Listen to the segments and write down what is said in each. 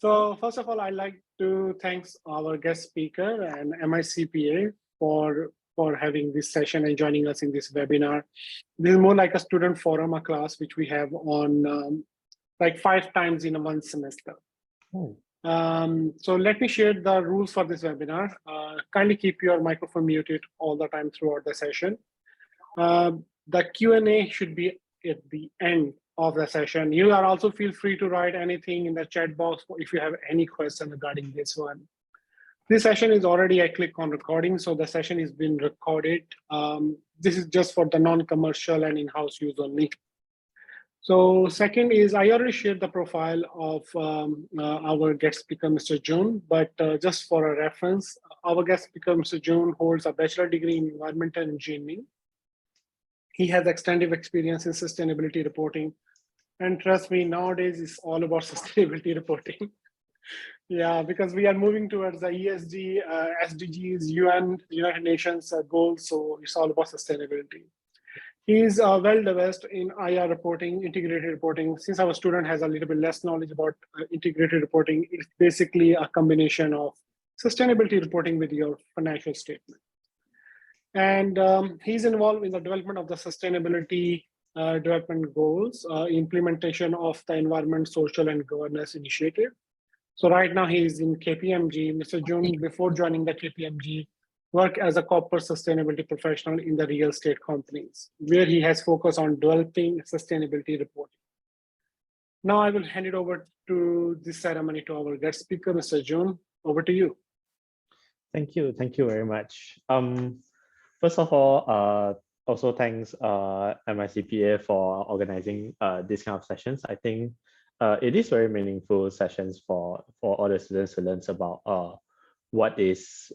So first of all, I'd like to thank our guest speaker and MICPA for having this session and joining us in this webinar. This is more like a student forum, a class which we have on like 5 times in one semester. Oh. So let me share the rules for this webinar. Kindly keep your microphone muted all the time throughout the session. The Q&A should be at the end of the session. You are also feel free to write anything in the chat box if you have any question regarding this one. This session is already, I click on recording, so the session is being recorded. This is just for the non-commercial and in-house use only. So second is, I already shared the profile of our guest speaker, Mr. June, but just for a reference, our guest speaker, Mr. June, holds a bachelor degree in environmental engineering. He has extensive experience in sustainability reporting. And trust me, nowadays it's all about sustainability reporting. Yeah, because we are moving towards the ESG, SDGs, United Nations goals, so it's all about sustainability. He's well-versed in IR reporting, integrated reporting. Since our student has a little bit less knowledge about integrated reporting, it's basically a combination of sustainability reporting with your financial statement. And he's involved in the development of the sustainability development goals, implementation of the environment, social, and governance initiative. So right now he is in KPMG. Mr. June, before joining the KPMG, worked as a corporate sustainability professional in the real estate companies, where he has focused on developing sustainability reporting. Now I will hand it over to this ceremony to our guest speaker, Mr. June. Over to you. Thank you very much. First of all, also thanks MICPA for organizing this kind of sessions. I think it is very meaningful sessions for all the students to learn about what is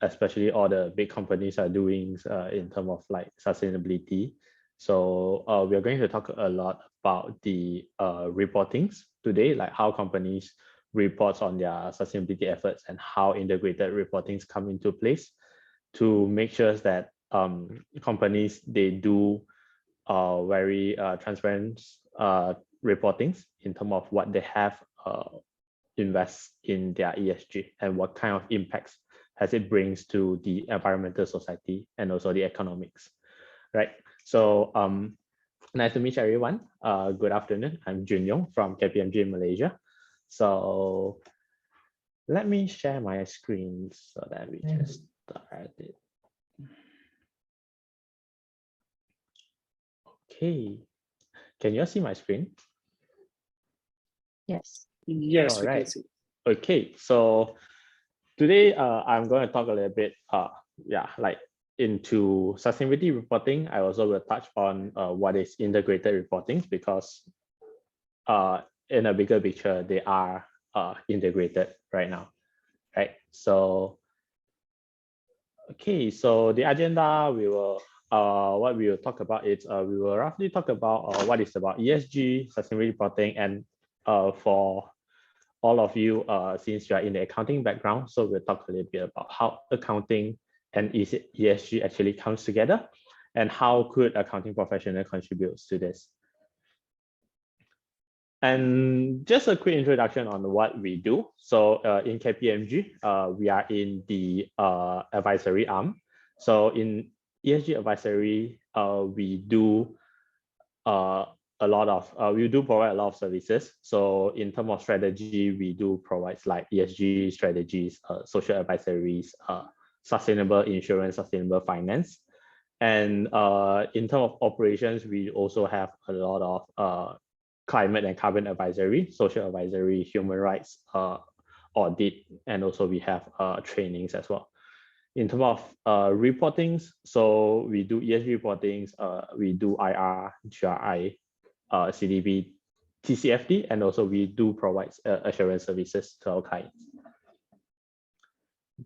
especially all the big companies are doing in terms of like sustainability. So we are going to talk a lot about the reportings today, like how companies report on their sustainability efforts and how integrated reportings come into place to make sure that companies, they do very transparent reportings in terms of what they have invest in their ESG and what kind of impacts has it brings to the environmental society and also the economics, right? So nice to meet everyone. Good afternoon. I'm Jun Yong from KPMG in Malaysia. So let me share my screen so that we can start it. Okay. Can you see my screen? Yes. Yes, all we right. can see. Okay, so today I'm going to talk a little bit, like into sustainability reporting. I also will touch on what is integrated reporting because in a bigger picture, they are integrated right now, right? So, okay, so the agenda, we will, what we will talk about is we will roughly talk about what is about ESG, sustainability reporting, and for all of you, since you are in the accounting background, so we'll talk a little bit about how accounting and ESG actually comes together and how could accounting professional contribute to this. And just a quick introduction on what we do. So in KPMG, we are in the advisory arm. So in ESG advisory, we do we do provide a lot of services. So in terms of strategy, we do provide like ESG strategies, social advisories, sustainable insurance, sustainable finance. And in terms of operations, we also have a lot of climate and carbon advisory, social advisory, human rights audit, and also we have trainings as well. In terms of reportings, so we do ESG reportings, we do IR, GRI, CDP, TCFD, and also we do provide assurance services to our clients.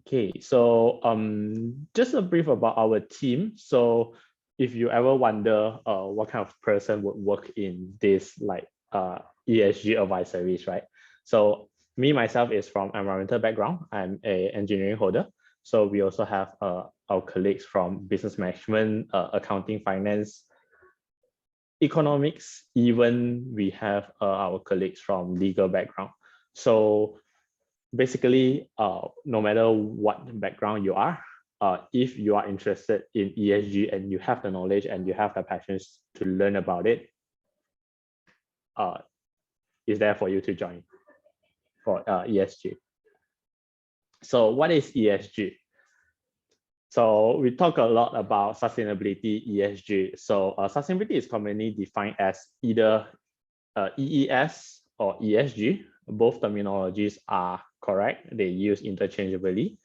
Okay, so just a brief about our team. So if you ever wonder what kind of person would work in this like ESG advisories, right? So me myself is from environmental background. I'm an engineering holder. So we also have our colleagues from business management, accounting, finance, economics, even we have our colleagues from legal background. So basically, no matter what background you are, if you are interested in ESG and you have the knowledge and you have the passions to learn about it, is there for you to join for ESG. So what is ESG? So we talk a lot about sustainability, ESG. So sustainability is commonly defined as either EES or ESG. Both terminologies are correct. They use interchangeably.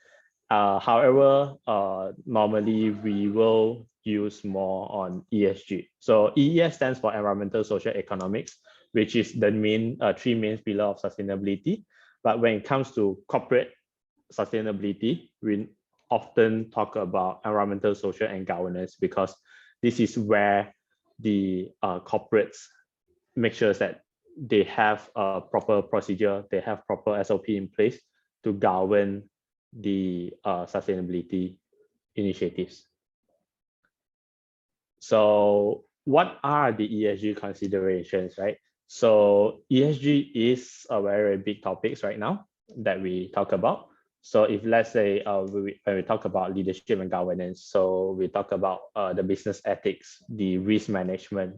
However, normally we will use more on ESG. So EES stands for environmental, social, economics, which is the three main pillars of sustainability. But when it comes to corporate sustainability, we often talk about environmental, social, and governance, because this is where the corporates make sure that they have a proper procedure, they have proper SOP in place to govern the sustainability initiatives. So what are the ESG considerations, right? So ESG is a very big topic right now that we talk about. So if let's say when we talk about leadership and governance, so we talk about the business ethics, the risk management,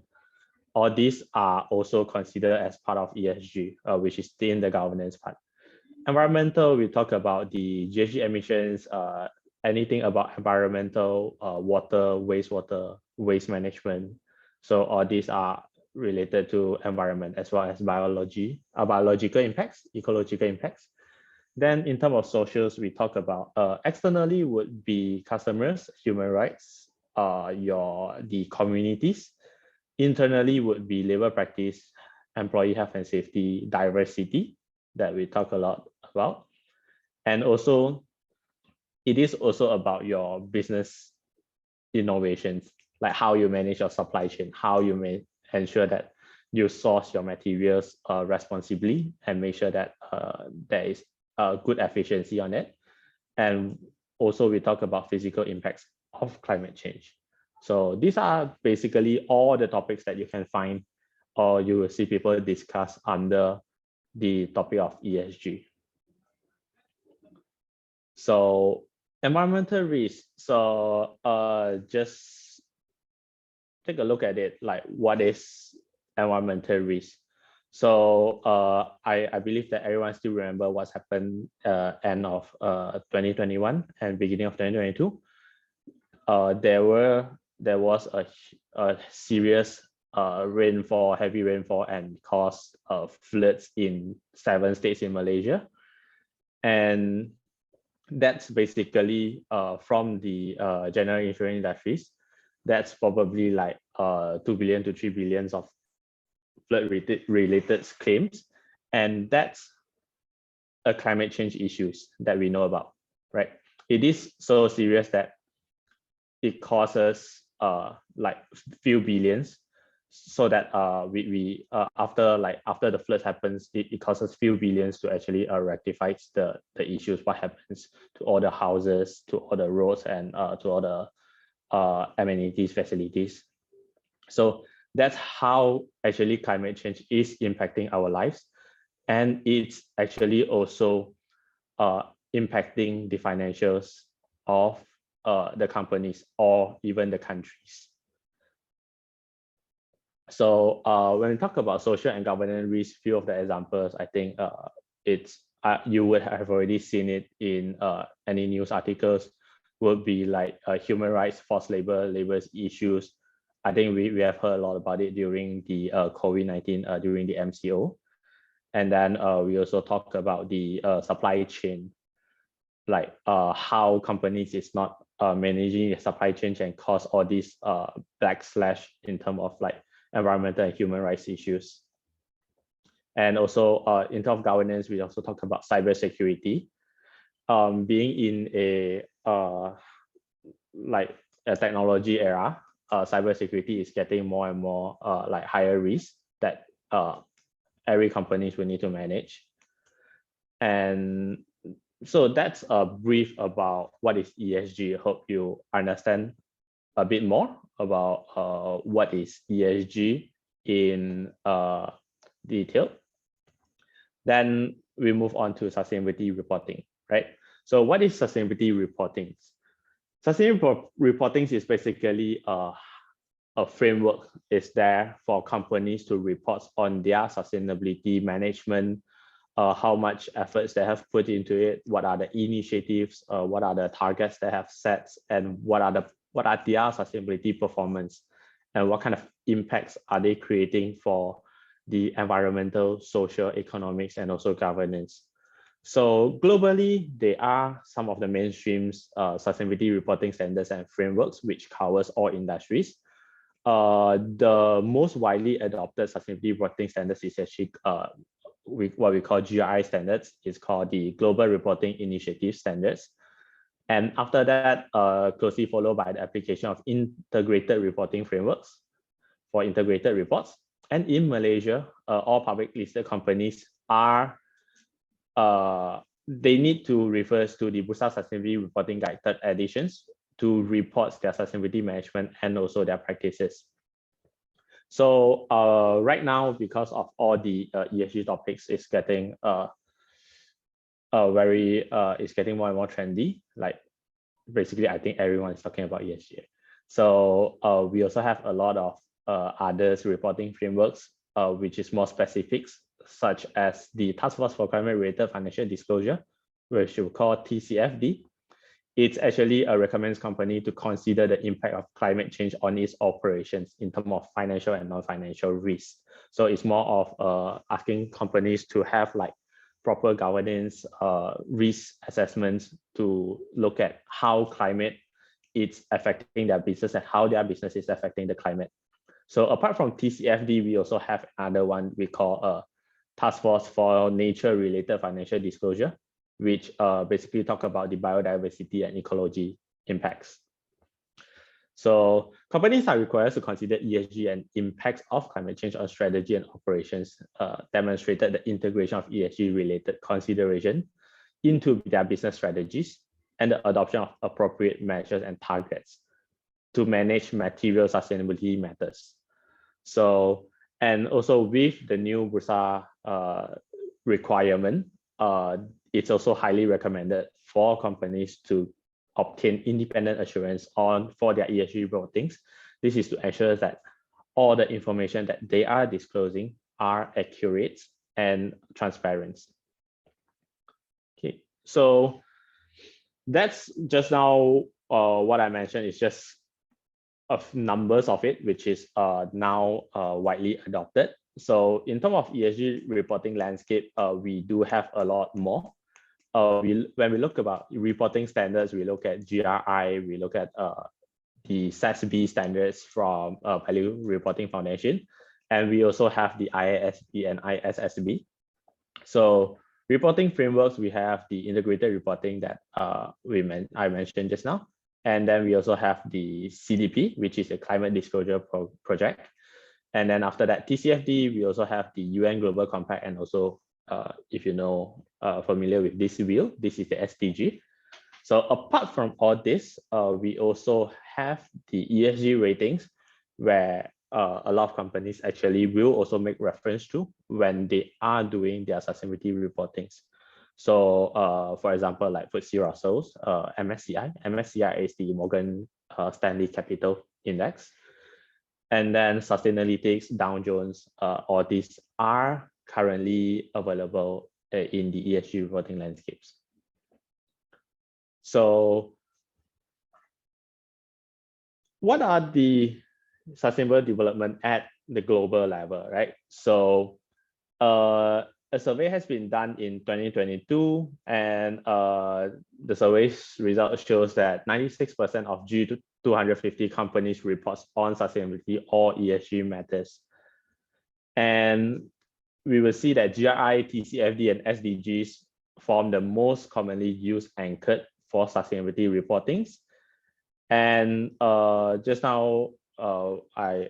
all these are also considered as part of ESG, which is in the governance part. Environmental, we talk about the GHG emissions, anything about environmental, water, wastewater, waste management. So all these are related to environment as well as biological impacts, ecological impacts. Then in terms of socials, we talk about externally would be customers, human rights, the communities. Internally would be labor practice, employee health and safety, diversity that we talk a lot about. And also, it is also about your business innovations, like how you manage your supply chain, how you may ensure that you source your materials responsibly and make sure that there is good efficiency on it. And also we talk about physical impacts of climate change. So these are basically all the topics that you can find or you will see people discuss under the topic of ESG. So environmental risk. So just take a look at it, like what is environmental risk? So I believe that everyone still remember what's happened end of 2021 and beginning of 2022. There was a serious heavy rainfall and caused floods in 7 states in Malaysia. And that's basically from the general insurance industries. That's probably like 2 billion to 3 billion of flood related claims. And that's a climate change issues that we know about, right? It is so serious that it causes like few billions, so that we after the flood happens, it causes few billions to actually rectify the issues, what happens to all the houses, to all the roads, and to all the amenities, facilities. So that's how actually climate change is impacting our lives, and it's actually also impacting the financials of the companies or even the countries. So when we talk about social and governance risk, few of the examples, I think it's you would have already seen it in any news articles, would be like human rights, forced labor issues. I think we have heard a lot about it during the COVID-19, during the MCO. And then we also talk about the supply chain, like how companies is not managing the supply chain and cause all these backslash in terms of like environmental and human rights issues. And also in terms of governance, we also talk about cybersecurity. Being in a like a technology era, cybersecurity is getting more and more like higher risk that every companies will need to manage. And so that's a brief about what is ESG. I hope you understand a bit more about what is ESG in detail. Then we move on to sustainability reporting, right? So what is sustainability reporting? Sustainability reporting is basically a framework is there for companies to report on their sustainability management, how much efforts they have put into it, what are the initiatives, what are the targets they have set, and what are their sustainability performance, and what kind of impacts are they creating for the environmental, social, economics, and also governance. So globally, there are some of the mainstream sustainability reporting standards and frameworks which covers all industries. The most widely adopted sustainability reporting standards is actually what we call GRI standards. It's called the Global Reporting Initiative Standards. And after that, closely followed by the application of integrated reporting frameworks for integrated reports. And in Malaysia, all public listed companies are they need to refer to the Bursa Sustainability Reporting Guide third editions to report their sustainability management and also their practices. So right now, because of all the ESG topics, it's getting it's getting more and more trendy. Like basically, I think everyone is talking about ESG. So we also have a lot of others reporting frameworks, which is more specifics, such as the Task Force for Climate-Related Financial Disclosure, which we call TCFD. It actually recommends company to consider the impact of climate change on its operations in terms of financial and non-financial risks. So it's more of asking companies to have like proper governance, risk assessments to look at how climate is affecting their business and how their business is affecting the climate. So apart from TCFD, we also have another one we call a Task Force for Nature-Related Financial Disclosure, which basically talk about the biodiversity and ecology impacts. So companies are required to consider ESG and impacts of climate change on strategy and operations, demonstrated the integration of ESG related consideration into their business strategies and the adoption of appropriate measures and targets to manage material sustainability matters. So, and also with the new Bursa requirement, it's also highly recommended for companies to obtain independent assurance for their ESG reportings. This is to ensure that all the information that they are disclosing are accurate and transparent. Okay, so that's just now what I mentioned is just of numbers of it, which is now widely adopted. So in terms of ESG reporting landscape, we do have a lot more. When we look about reporting standards, we look at GRI, we look at the SASB standards from Value Reporting Foundation, and we also have the IASB and ISSB. So reporting frameworks, we have the integrated reporting that I mentioned just now, and then we also have the CDP, which is a climate disclosure project. And then after that, TCFD, we also have the UN Global Compact, and also if you know, familiar with this wheel, this is the SDG. So apart from all this, we also have the ESG ratings, where a lot of companies actually will also make reference to when they are doing their sustainability reportings. So for example, like FTSE Russell's, MSCI is the Morgan Stanley Capital Index. And then Sustainalytics, Dow Jones, all these are currently available in the ESG reporting landscapes. So what are the sustainable development at the global level, right? So a survey has been done in 2022, and the survey's result shows that 96% of G250 companies reports on sustainability or ESG matters. And we will see that GRI, TCFD, and SDGs form the most commonly used anchored for sustainability reportings. And just now, I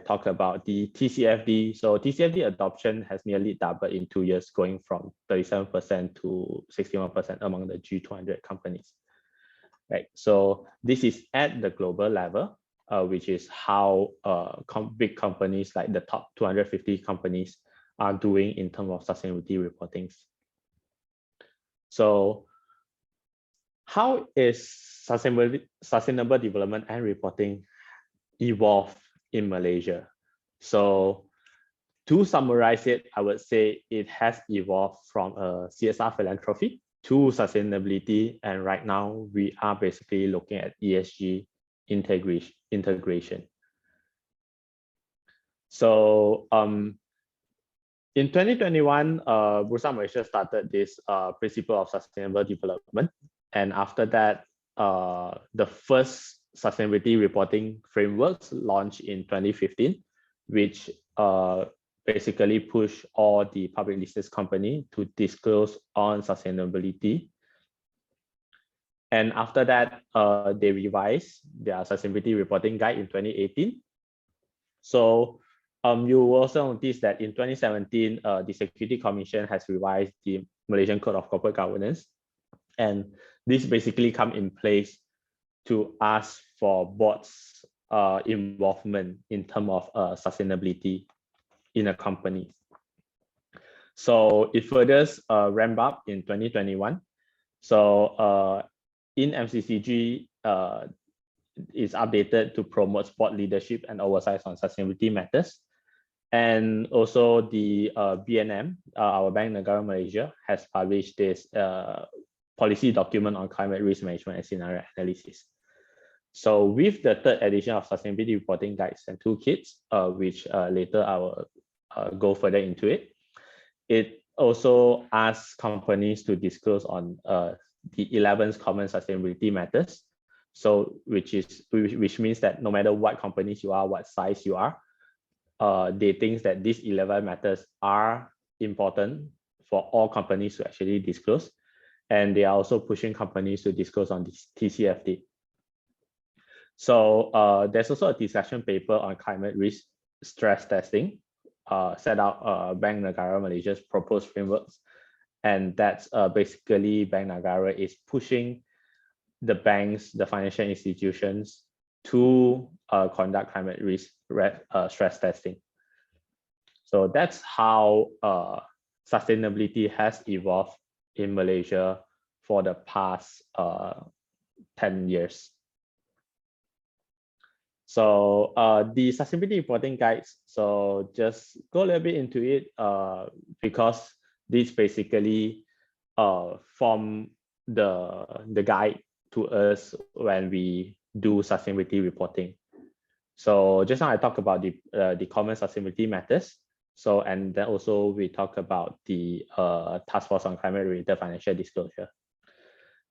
talked about the TCFD. So TCFD adoption has nearly doubled in 2 years, going from 37% to 61% among the G200 companies. Right. So this is at the global level, which is how big companies like the top 250 companies are doing in terms of sustainability reporting. So how is sustainable development and reporting evolve in Malaysia? So to summarize it, I would say it has evolved from a CSR philanthropy to sustainability, and right now we are basically looking at ESG integration. So in 2021, Bursa Malaysia started this principle of sustainable development, and after that, the first sustainability reporting frameworks launched in 2015, which basically push all the public listed company to disclose on sustainability. And after that, they revised their sustainability reporting guide in 2018. So you will also notice that in 2017, the Security Commission has revised the Malaysian Code of Corporate Governance. And this basically come in place to ask for board's involvement in terms of sustainability in a company. So it further ramped up in 2021. So in MCCG, is updated to promote board leadership and oversight on sustainability matters. And also the BNM, our Bank Negara Malaysia, has published this policy document on climate risk management and scenario analysis. So with the third edition of sustainability reporting guides and toolkits, which later I will go further into it, it also asks companies to disclose on the 11 common sustainability matters. So which means that no matter what companies you are, what size you are, they think that these 11 matters are important for all companies to actually disclose. And they are also pushing companies to disclose on this TCFD. So there's also a discussion paper on climate risk stress testing, set out Bank Negara Malaysia's proposed frameworks. And that's basically Bank Negara is pushing the banks, the financial institutions to conduct climate risk stress testing. So that's how sustainability has evolved in Malaysia for the past 10 years. So the sustainability reporting guides, so just go a little bit into it because this basically form the guide to us when we do sustainability reporting. So just now I talked about the common sustainability matters. So, and then also we talk about the task force on climate related financial disclosure.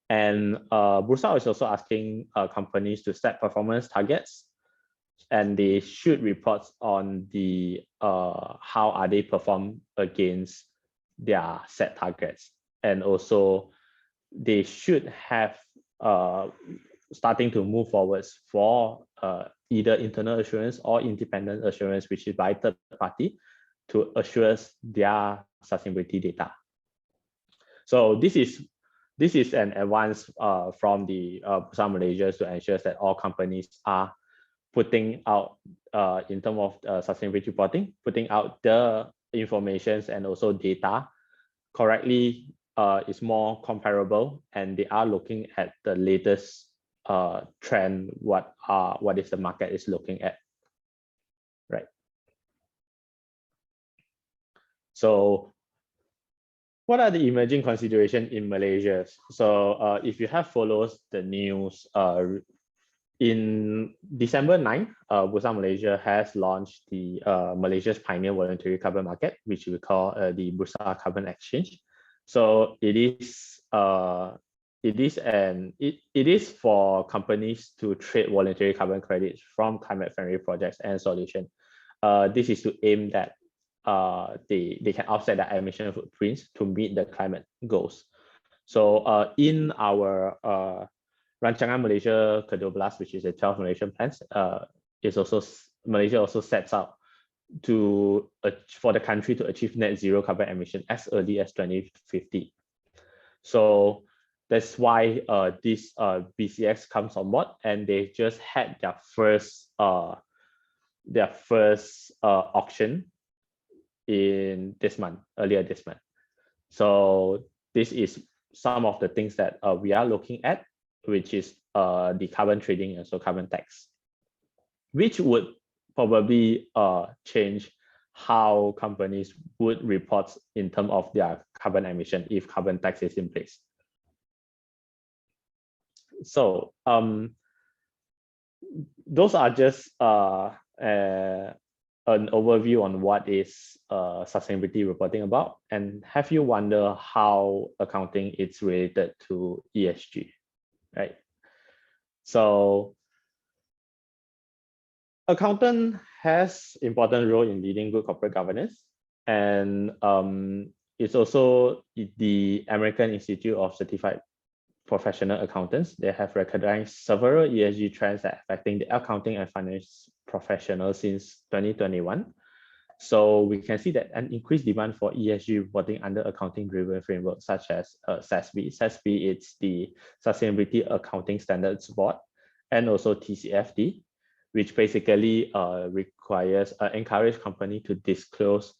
And Bursa is also asking companies to set performance targets, and they should report on the how are they perform against their set targets. And also they should have starting to move forwards for either internal assurance or independent assurance, which is by third party, to assure their sustainability data. So this is an advance from the Bursa Malaysia to ensure that all companies are putting out in terms of sustainability reporting, putting out the informations and also data correctly, is more comparable, and they are looking at the latest trend, what is the market is looking at, right? So what are the emerging considerations in Malaysia? So if you have followed the news, in December 9, Bursa Malaysia has launched the Malaysia's Pioneer Voluntary Carbon Market, which we call the Bursa Carbon Exchange. So it is for companies to trade voluntary carbon credits from climate-friendly projects and solutions. This is to aim that they can offset their emission footprints to meet the climate goals. So in our Rancangan Malaysia Ke-12, which is the 12 Malaysian plans, Malaysia also sets out for the country to achieve net zero carbon emission as early as 2050. So that's why this BCX comes on board, and they just had their first auction in earlier this month. So this is some of the things that we are looking at, which is the carbon trading and so carbon tax, which would probably change how companies would report in terms of their carbon emission if carbon tax is in place. So those are just an overview on what is sustainability reporting about, and have you wonder how accounting is related to ESG, right? So accountant has important role in leading good corporate governance, and it's also the American Institute of Certified Professional Accountants. They have recognized several ESG trends that affecting the accounting and finance professionals since 2021. So we can see that an increased demand for ESG reporting under accounting-driven frameworks such as SASB. SASB, it's the Sustainability Accounting Standards Board, and also TCFD, which basically encourage company to disclose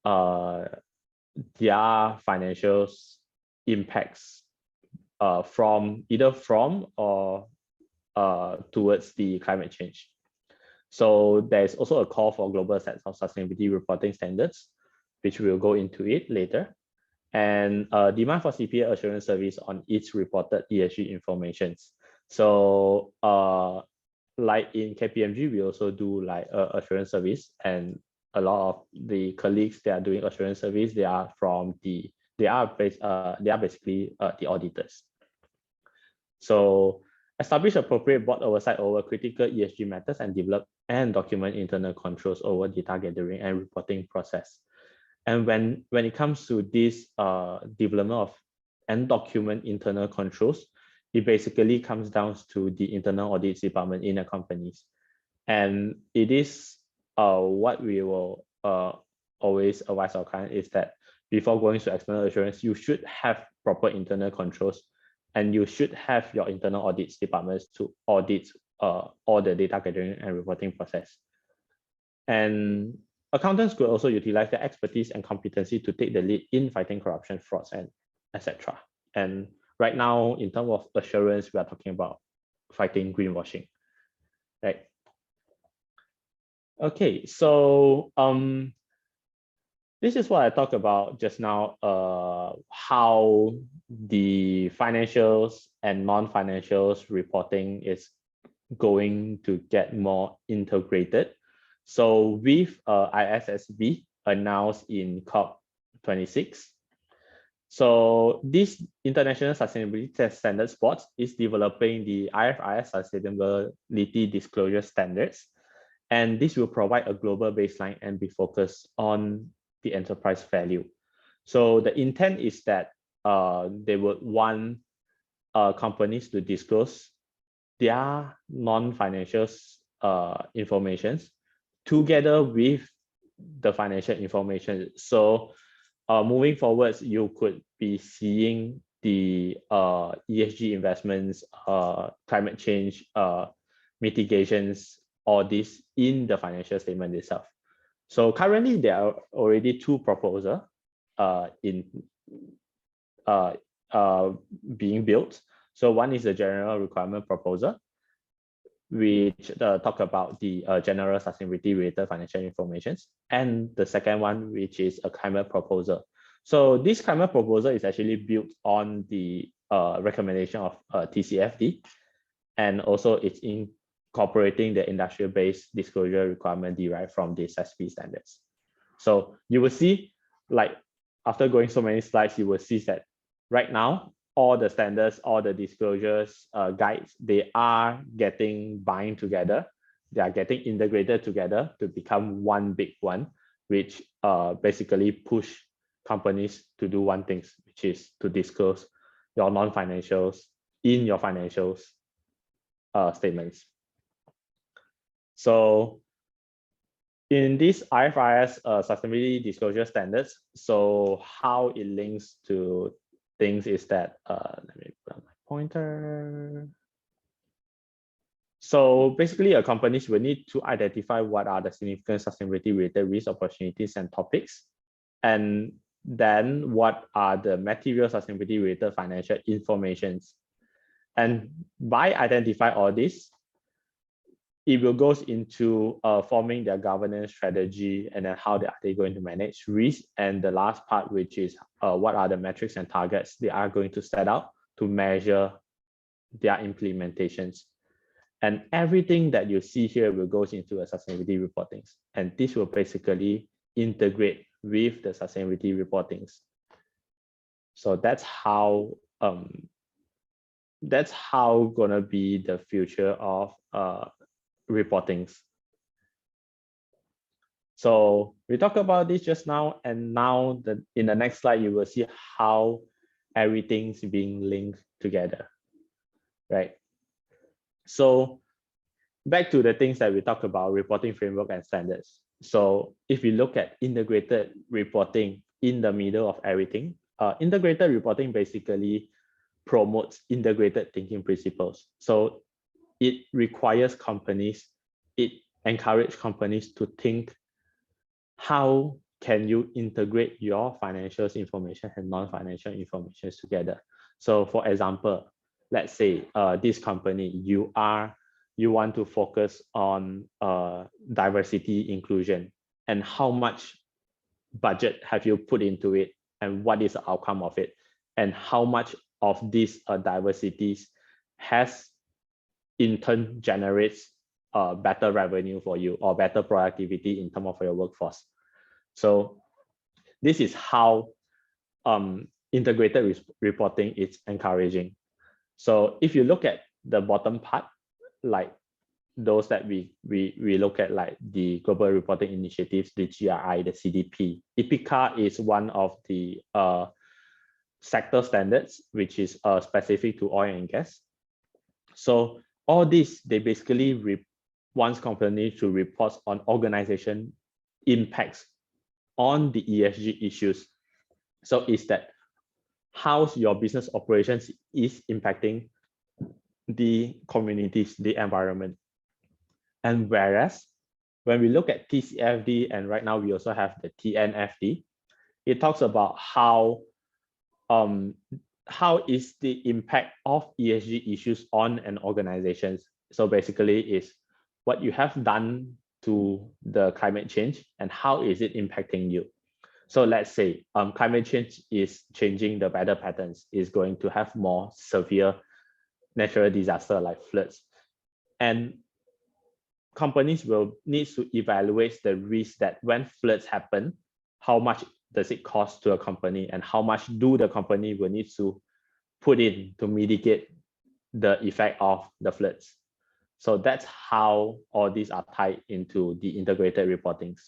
their financial impacts either from or towards the climate change. So there's also a call for global sets of sustainability reporting standards, which we'll go into it later. And demand for CPA assurance service on its reported ESG information. So like in KPMG, we also do like assurance service, and a lot of the colleagues that are doing assurance service, they are basically the auditors. So establish appropriate board oversight over critical ESG matters and develop and document internal controls over data gathering and reporting process. And when it comes to this development of and document internal controls, it basically comes down to the internal audit department in the companies. And it is what we will always advise our client is that before going to external assurance, you should have proper internal controls, and you should have your internal audits departments to audit all the data gathering and reporting process. And accountants could also utilize their expertise and competency to take the lead in fighting corruption, frauds, and etc. And right now, in terms of assurance, we are talking about fighting greenwashing, right? Okay, so this is what I talked about just now, how the financials and non-financials reporting is going to get more integrated. So with ISSB announced in COP26, so this International Sustainability Standards Board is developing the IFRS Sustainability Disclosure Standards, and this will provide a global baseline and be focused on the enterprise value. So the intent is that they would want companies to disclose their non-financial information together with the financial information. So moving forwards, you could be seeing the ESG investments, climate change mitigations, all this in the financial statement itself. So currently there are already two proposals being built. So one is a general requirement proposal, which talk about the general sustainability related financial information, and the second one, which is a climate proposal. So this climate proposal is actually built on the recommendation of TCFD, and also it's incorporating the industrial-based disclosure requirement derived from the SASB standards. So you will see, like after going so many slides, you will see that right now, all the standards, all the disclosures guides, they are getting bind together. They are getting integrated together to become one big one, which basically push companies to do one thing, which is to disclose your non-financials in your financials statements. So in this IFRS sustainability disclosure standards, so how it links to things is that, let me put on my pointer. So basically, companies will need to identify what are the significant sustainability-related risk, opportunities, and topics, and then what are the material sustainability-related financial informations. And by identifying all this, it will go into forming their governance strategy, and then how are they going to manage risk. And the last part, which is what are the metrics and targets they are going to set out to measure their implementations. And everything that you see here will go into a sustainability reporting. And this will basically integrate with the sustainability reportings. So that's how gonna be the future of reportings. So we talked about this just now, and now in the next slide, you will see how everything's being linked together, right? So back to the things that we talked about, reporting framework and standards. So if we look at integrated reporting in the middle of everything, integrated reporting basically promotes integrated thinking principles. So it requires companies, it encourages companies to think, how can you integrate your financial information and non-financial information together? So for example, let's say this company, you want to focus on diversity inclusion, and how much budget have you put into it, and what is the outcome of it, and how much of these diversities has in turn generates better revenue for you or better productivity in terms of your workforce. So this is how integrated reporting is encouraging. So if you look at the bottom part, like those that we look at, like the Global Reporting Initiatives, the GRI, the CDP. IPICA is one of the sector standards, which is specific to oil and gas. So all this, they basically wants companies to report on organization impacts on the ESG issues. So is that how your business operations is impacting the communities, the environment. And whereas when we look at TCFD, and right now we also have the TNFD, it talks about how is the impact of ESG issues on an organization. So basically is what you have done to the climate change and how is it impacting you. So let's say climate change is changing the weather patterns, is going to have more severe natural disaster like floods. And companies will need to evaluate the risk that when floods happen, how much does it cost to a company, and how much do the company will need to put in to mitigate the effect of the floods. So that's how all these are tied into the integrated reportings.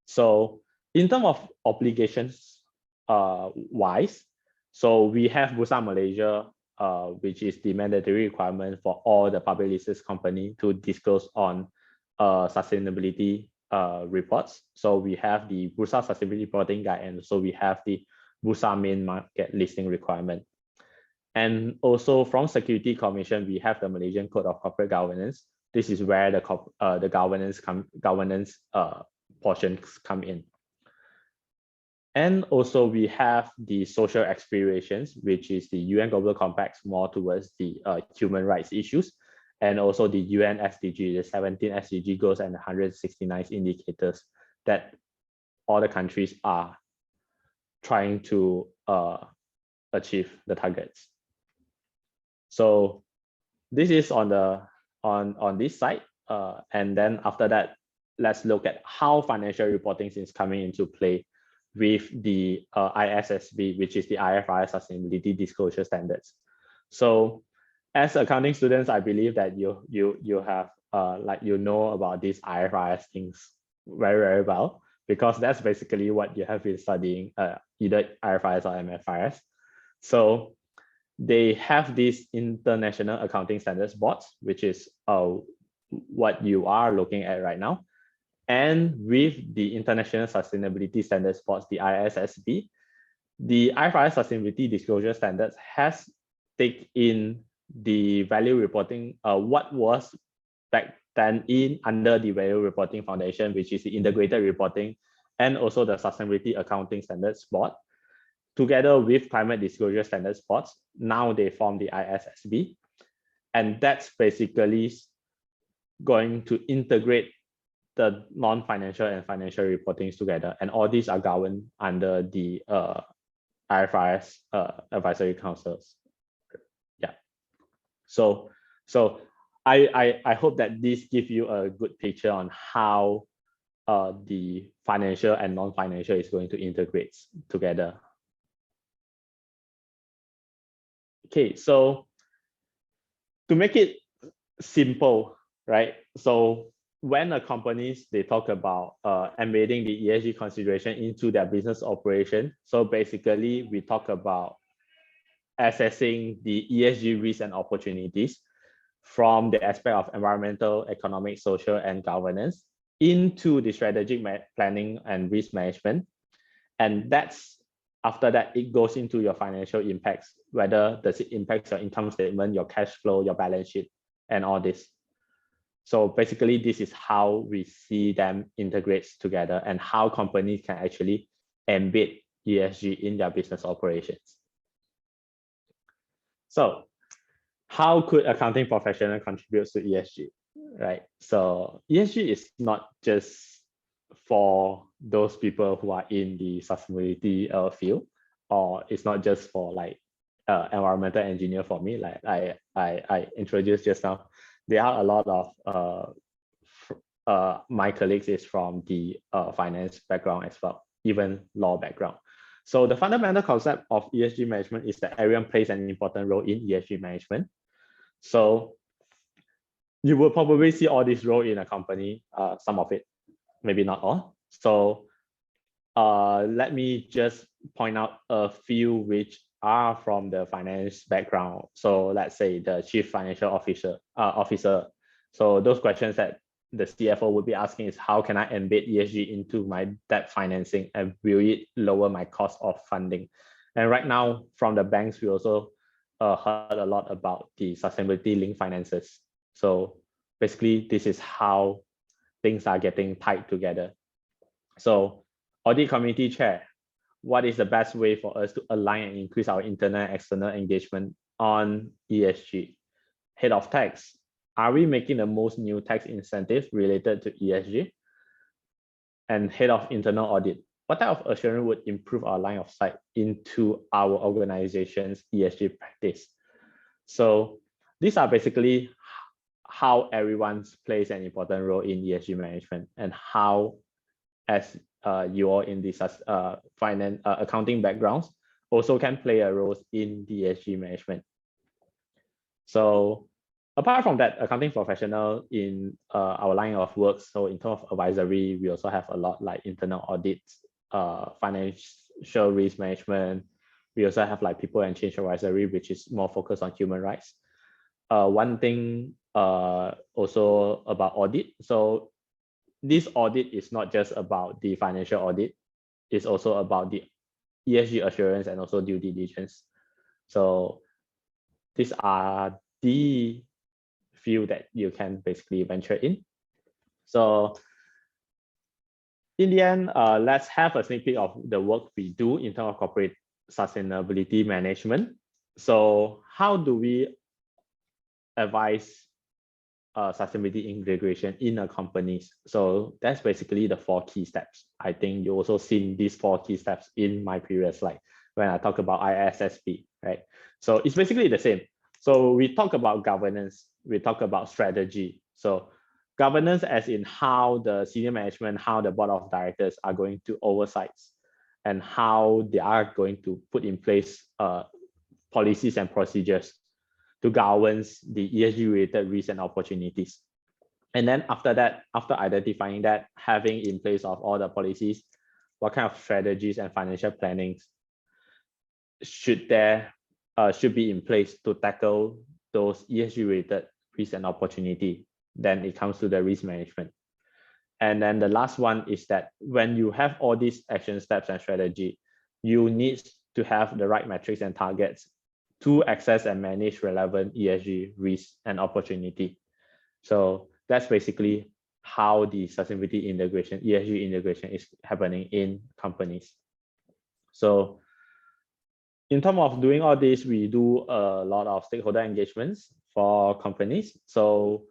So in terms of obligations wise, so we have Bursa Malaysia, which is the mandatory requirement for all the public listed company to disclose on sustainability reports. So we have the Bursa Sustainability Reporting Guide, and so we have the Bursa Main Market Listing Requirement. And also from Security Commission, we have the Malaysian Code of Corporate Governance. This is where the governance portions come in. And also we have the social aspirations, which is the UN Global Compact, more towards the human rights issues, and also the UN SDG, the 17 SDG goals and 169 indicators that all the countries are trying to achieve the targets. So this is on this side, and then after that, let's look at how financial reporting is coming into play with the ISSB, which is the IFRS Sustainability Disclosure Standards. So as accounting students, I believe that you have know about these IFRS things very, very well, because that's basically what you have been studying, either IFRS or MFRS. So they have these International Accounting Standards Boards, which is what you are looking at right now. And with the International Sustainability Standards Board, the ISSB, the IFRS Sustainability Disclosure Standards has taken in the value reporting, what was back then under the value reporting foundation, which is the integrated reporting and also the sustainability accounting standards board, together with climate disclosure standards boards. Now they form the ISSB, and that's basically going to integrate the non-financial and financial reportings together, and all these are governed under the IFRS advisory councils. Yeah. So I hope that this gives you a good picture on how the financial and non-financial is going to integrate together. Okay, so to make it simple, right? So when a companies, they talk about embedding the ESG consideration into their business operation. So basically we talk about assessing the ESG risks and opportunities from the aspect of environmental, economic, social, and governance into the strategic planning and risk management. And that's after that, it goes into your financial impacts, whether does it impact your income statement, your cash flow, your balance sheet, and all this. So basically, this is how we see them integrate together and how companies can actually embed ESG in their business operations. So how could accounting professional contribute to ESG, right? So ESG is not just for those people who are in the sustainability field, or it's not just for like environmental engineer for me, like I introduced just now. There are a lot of my colleagues is from the finance background as well, even law background. So the fundamental concept of ESG management is that everyone plays an important role in ESG management. So you will probably see all this role in a company, some of it, maybe not all. So let me just point out a few which are from the finance background. So let's say the chief financial officer. So those questions that the CFO would be asking is, how can I embed ESG into my debt financing, and will it lower my cost of funding? And right now from the banks, we also heard a lot about the sustainability linked finances. So basically this is how things are getting tied together. So audit committee chair, what is the best way for us to align and increase our internal and external engagement on ESG? Head of tax, are we making the most new tax incentives related to ESG? And head of internal audit, what type of assurance would improve our line of sight into our organization's ESG practice? So these are basically how everyone plays an important role in ESG management, and how, as you all in this finance accounting backgrounds, also can play a role in the ESG management. So apart from that, accounting professional in our line of work, so in terms of advisory, we also have a lot like internal audits, financial risk management. We also have like people and change advisory, which is more focused on human rights. One thing also about audit. So this audit is not just about the financial audit, it's also about the ESG assurance and also due diligence. So these are the field that you can basically venture in. So in the end, let's have a sneak peek of the work we do in terms of corporate sustainability management. So how do we advise sustainability integration in a companies? So that's basically the 4 key steps. I think you also seen these 4 key steps in my previous slide when I talk about ISSB, right? So it's basically the same. So we talk about governance, we talk about strategy. So governance as in how the senior management, how the board of directors are going to oversight, and how they are going to put in place policies and procedures to govern the ESG related risks and opportunities. And then after that, after identifying that, having in place of all the policies, what kind of strategies and financial plannings should be in place to tackle those ESG related risks and opportunity. Then it comes to the risk management. And then the last one is that when you have all these action steps and strategy, you need to have the right metrics and targets to access and manage relevant ESG risks and opportunity. So that's basically how the sustainability integration, ESG integration is happening in companies. So in terms of doing all this, we do a lot of stakeholder engagements for companies. So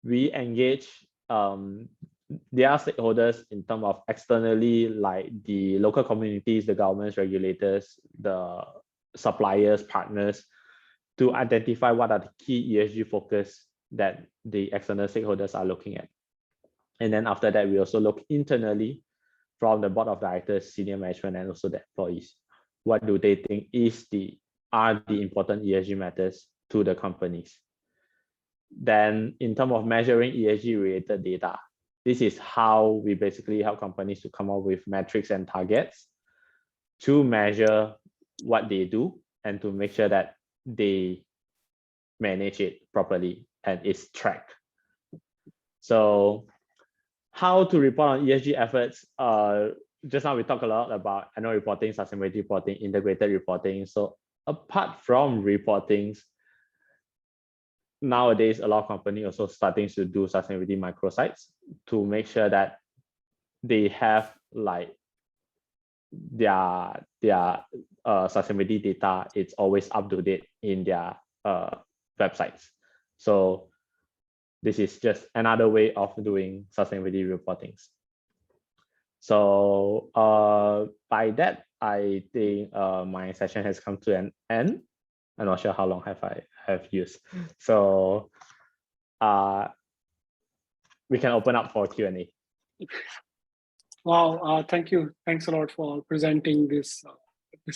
we engage their stakeholders in terms of externally, like the local communities, the governments, regulators, the suppliers, partners, to identify what are the key ESG focus that the external stakeholders are looking at. And then after that, we also look internally from the board of directors, senior management, and also the employees. What do they think are the important ESG matters to the companies? Then in terms of measuring ESG related data, this is how we basically help companies to come up with metrics and targets to measure what they do and to make sure that they manage it properly and it's tracked. So how to report on ESG efforts? Just now we talked a lot about annual reporting, sustainability reporting, integrated reporting. So apart from reportings, nowadays a lot of companies also starting to do sustainability microsites to make sure that they have like their sustainability data, it's always up to date in their websites. So this is just another way of doing sustainability reportings. So by that, I think my session has come to an end. I'm not sure how long I have used. So we can open up for Q&A. Wow, thank you. Thanks a lot for presenting this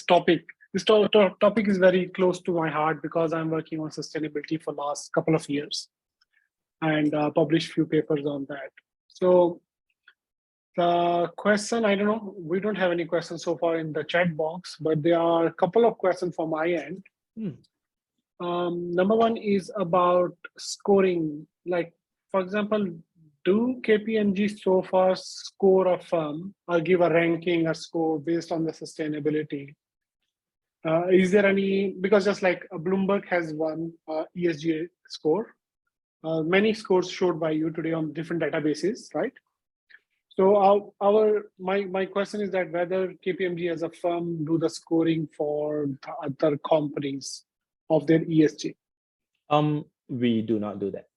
topic. This topic is very close to my heart because I'm working on sustainability for the last couple of years and published few papers on that. So the question, I don't know, we don't have any questions so far in the chat box, but there are a couple of questions from my end. Number one is about scoring. Like, for example, do KPMG so far score a firm or give a ranking or score based on the sustainability? Is there any, because just like Bloomberg has one ESG score, many scores showed by you today on different databases, right? So my question is that whether KPMG as a firm do the scoring for the other companies of their ESG? We do not do that.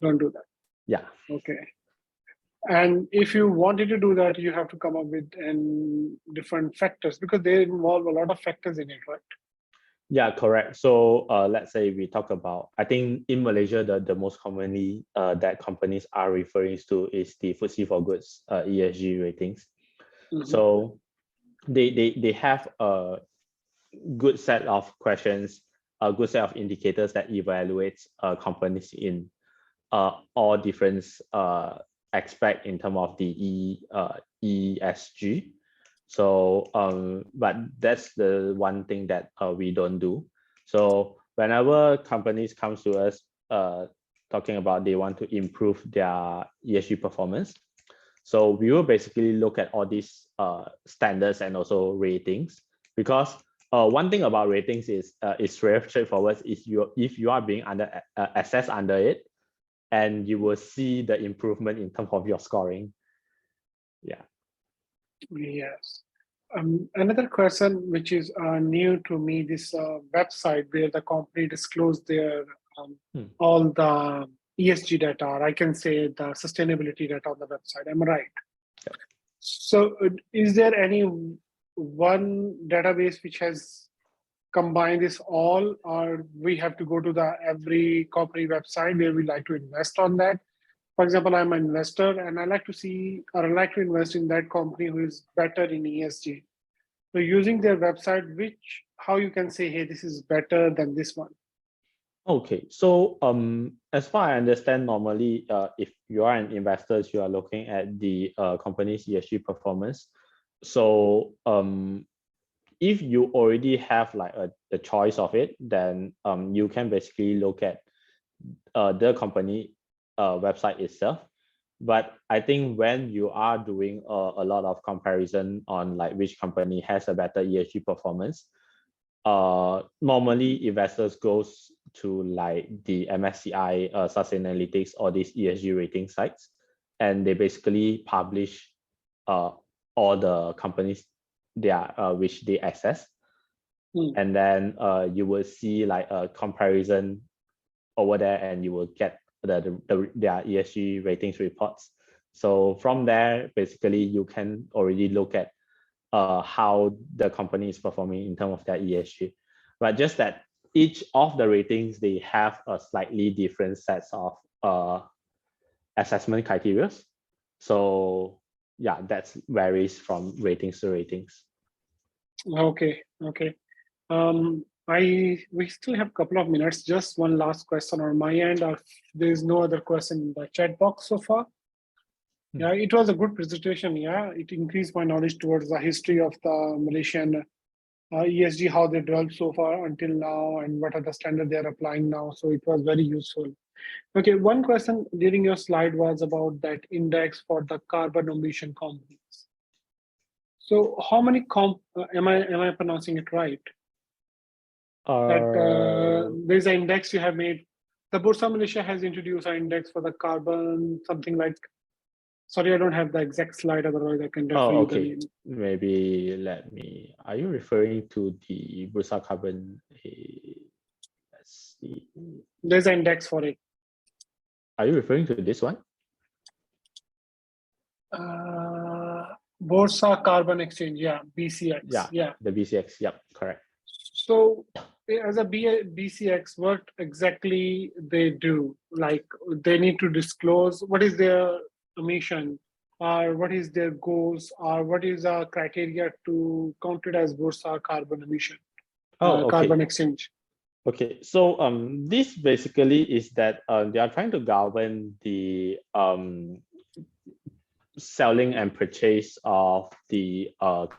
Don't do that. Yeah. Okay. And if you wanted to do that, you have to come up with different factors because they involve a lot of factors in it, right? Yeah, correct. So let's say we talk about, I think in Malaysia, the most commonly that companies are referring to is the FTSE4Good ESG ratings. So they have a good set of questions, a good set of indicators that evaluates companies in all different aspects in terms of the ESG. So, but that's the one thing that we don't do. So whenever companies come to us talking about they want to improve their ESG performance, so we will basically look at all these standards and also ratings, because one thing about ratings is it's very straightforward. If you are being assessed under it, and you will see the improvement in terms of your scoring. Yeah. Yes. Another question, which is new to me, this website where the company disclosed their all the ESG data, or I can say the sustainability data on the website. Am I right? Yeah. So is there any one database which has combined this all, or we have to go to the every company website where we like to invest on that? For example, I'm an investor and I like to see, or I like to invest in that company who is better in ESG. So using their website, how you can say, hey, this is better than this one? Okay, so as far as I understand, normally, if you are an investor, you are looking at the company's ESG performance. So if you already have like a choice of it, then you can basically look at the company website itself. But I think when you are doing a lot of comparison on like which company has a better ESG performance, normally investors goes to like the MSCI Sustainalytics or these ESG rating sites, and they basically publish all the companies which they access. And then you will see like a comparison over there, and you will get their ESG ratings reports. So from there, basically you can already look at how the company is performing in terms of their ESG. But just that each of the ratings, they have a slightly different sets of assessment criteria. So yeah, that varies from ratings to ratings. Okay. We still have a couple of minutes. Just one last question on my end. There is no other question in the chat box so far. Yeah, it was a good presentation. Yeah, it increased my knowledge towards the history of the Malaysian ESG, how they developed so far until now, and what are the standards they are applying now. So it was very useful. Okay, one question during your slide was about that index for the carbon emission companies. So how many am I pronouncing it right? There's an index you have made. The Bursa Malaysia has introduced an index for the carbon, something like. Sorry, I don't have the exact slide. Otherwise, I can refer you the name. Maybe are you referring to the Bursa Carbon? Let's see. There's an index for it. Are you referring to this one? Bursa Carbon Exchange, yeah, BCX. Yeah, the BCX, yeah, correct. So as a BCX, what exactly they do? Like they need to disclose what is their emission, or what is their goals, or what is the criteria to count it as Bursa carbon emission, carbon exchange? Okay, so this basically is that they are trying to govern the selling and purchase of the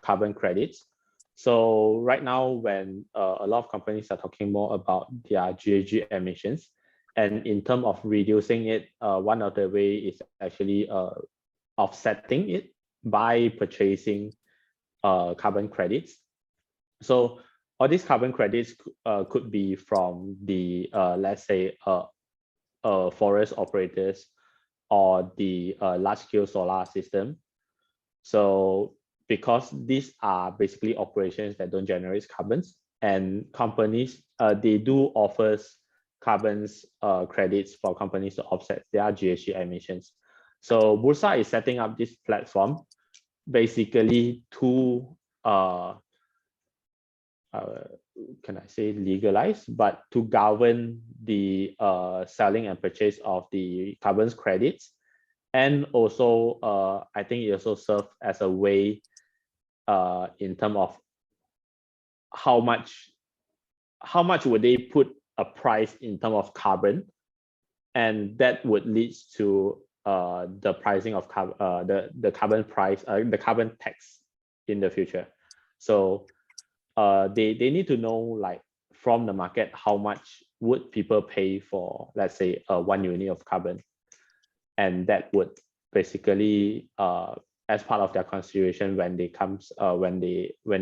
carbon credits. So right now, when a lot of companies are talking more about their GHG emissions, and in terms of reducing it, one of the way is actually offsetting it by purchasing carbon credits. So all these carbon credits could be from the let's say forest operators or the large-scale solar system. So because these are basically operations that don't generate carbons, and companies they do offers carbons credits for companies to offset their GHG emissions. So Bursa is setting up this platform basically to can I say legalize, but to govern the selling and purchase of the carbon credits. And also, I think it also serves as a way in terms of how much would they put a price in terms of carbon, and that would lead to the pricing of the carbon price, the carbon tax in the future. So they need to know, like, from the market, how much would people pay for, let's say, 1 unit of carbon, and that would basically as part of their consideration when they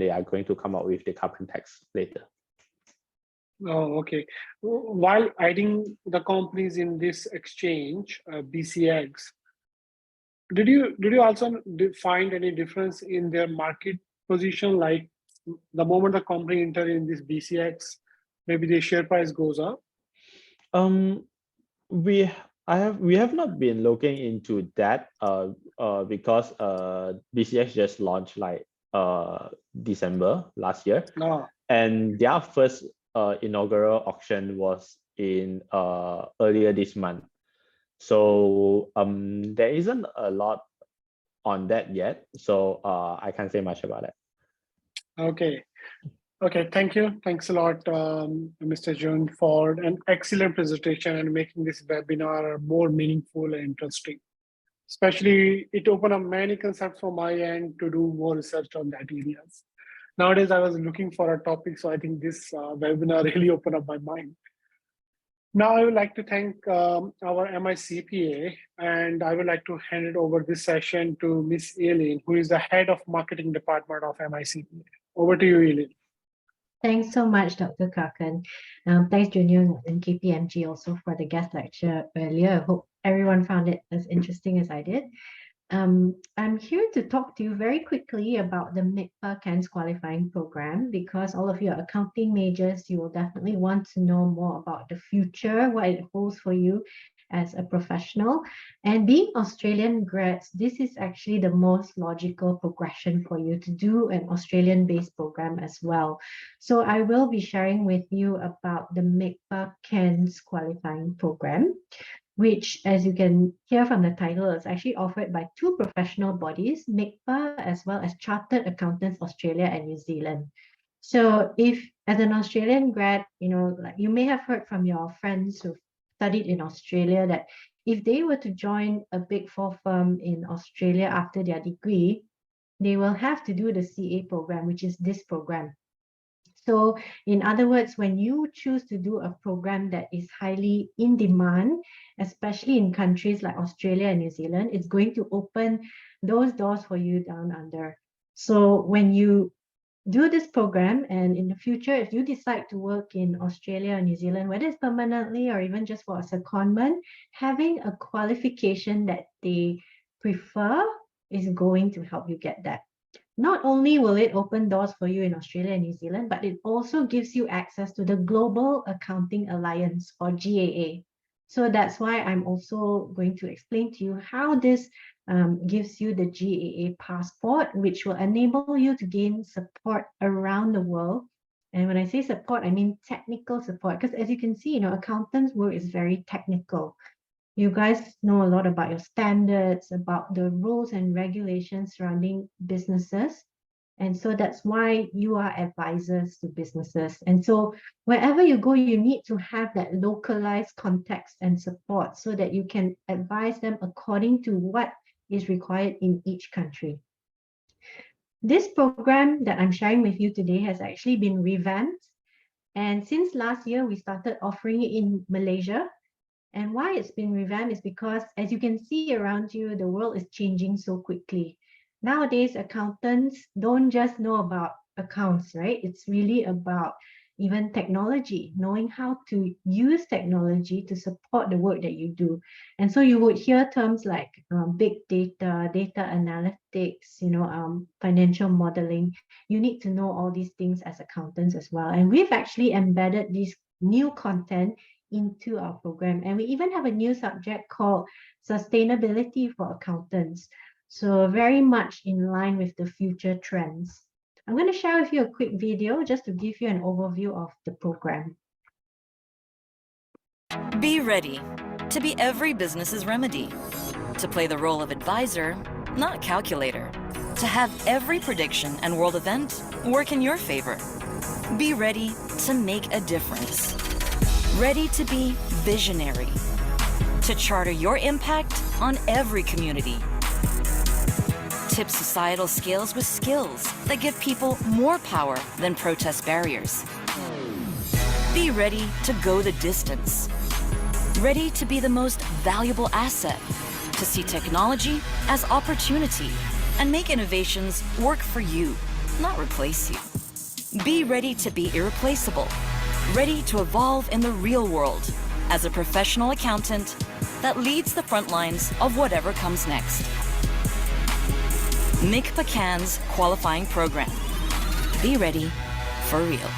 are going to come up with the carbon tax later. Oh, okay. While adding the companies in this exchange, BCX, did you also find any difference in their market position? Like the moment the company enter in this BCX, maybe the share price goes up? We have not been looking into that because BCX just launched like December last year, and their first inaugural auction was in earlier this month. So there isn't a lot on that yet, so I can't say much about it. Okay, thank you. Thanks a lot, Mr. Jung, for an excellent presentation and making this webinar more meaningful and interesting. Especially, it opened up many concepts from my end to do more research on that areas. Nowadays, I was looking for a topic, so I think this webinar really opened up my mind. Now, I would like to thank our MICPA, and I would like to hand it over this session to Ms. Eileen, who is the head of marketing department of MICPA. Over to you, Eileen. Thanks so much, Dr. Kakan. Thanks, Junior and KPMG also for the guest lecture earlier. I hope everyone found it as interesting as I did. I'm here to talk to you very quickly about the MICPA CANS qualifying program because all of you are accounting majors. You will definitely want to know more about the future, what it holds for you as a professional. And being Australian grads, this is actually the most logical progression for you to do an Australian-based program as well. So I will be sharing with you about the MICPA CANS qualifying program, which, as you can hear from the title, is actually offered by two professional bodies, MICPA as well as Chartered Accountants Australia and New Zealand. So if, as an Australian grad, like you may have heard from your friends who've studied in Australia that if they were to join a Big Four firm in Australia after their degree, they will have to do the CA program, which is this program. So in other words, when you choose to do a program that is highly in demand, especially in countries like Australia and New Zealand, it's going to open those doors for you down under. So when you do this program, and in the future, if you decide to work in Australia or New Zealand, whether it's permanently or even just for a secondment, having a qualification that they prefer is going to help you get that. Not only will it open doors for you in Australia and New Zealand, but it also gives you access to the Global Accounting Alliance, or GAA. So that's why I'm also going to explain to you how this gives you the GAA passport, which will enable you to gain support around the world. And when I say support, I mean technical support, because as you can see, accountants' work is very technical. You guys know a lot about your standards, about the rules and regulations surrounding businesses. And so that's why you are advisors to businesses. And so wherever you go, you need to have that localized context and support so that you can advise them according to what is required in each country. This program that I'm sharing with you today has actually been revamped. And since last year, we started offering it in Malaysia. And why it's been revamped is because, as you can see around you, the world is changing so quickly. Nowadays, accountants don't just know about accounts, right? It's really about even technology, knowing how to use technology to support the work that you do. And so you would hear terms like big data, data analytics, financial modeling. You need to know all these things as accountants as well. And we've actually embedded this new content into our program. And we even have a new subject called Sustainability for Accountants. So very much in line with the future trends. I'm going to share with you a quick video just to give you an overview of the program. Be ready to be every business's remedy, to play the role of advisor, not calculator, to have every prediction and world event work in your favor. Be ready to make a difference. Ready to be visionary, to charter your impact on every community. Tip societal scales with skills that give people more power than protest barriers. Be ready to go the distance. Ready to be the most valuable asset, to see technology as opportunity and make innovations work for you, not replace you. Be ready to be irreplaceable. Ready to evolve in the real world as a professional accountant that leads the front lines of whatever comes next. MICPA CANS qualifying program. Be ready for real.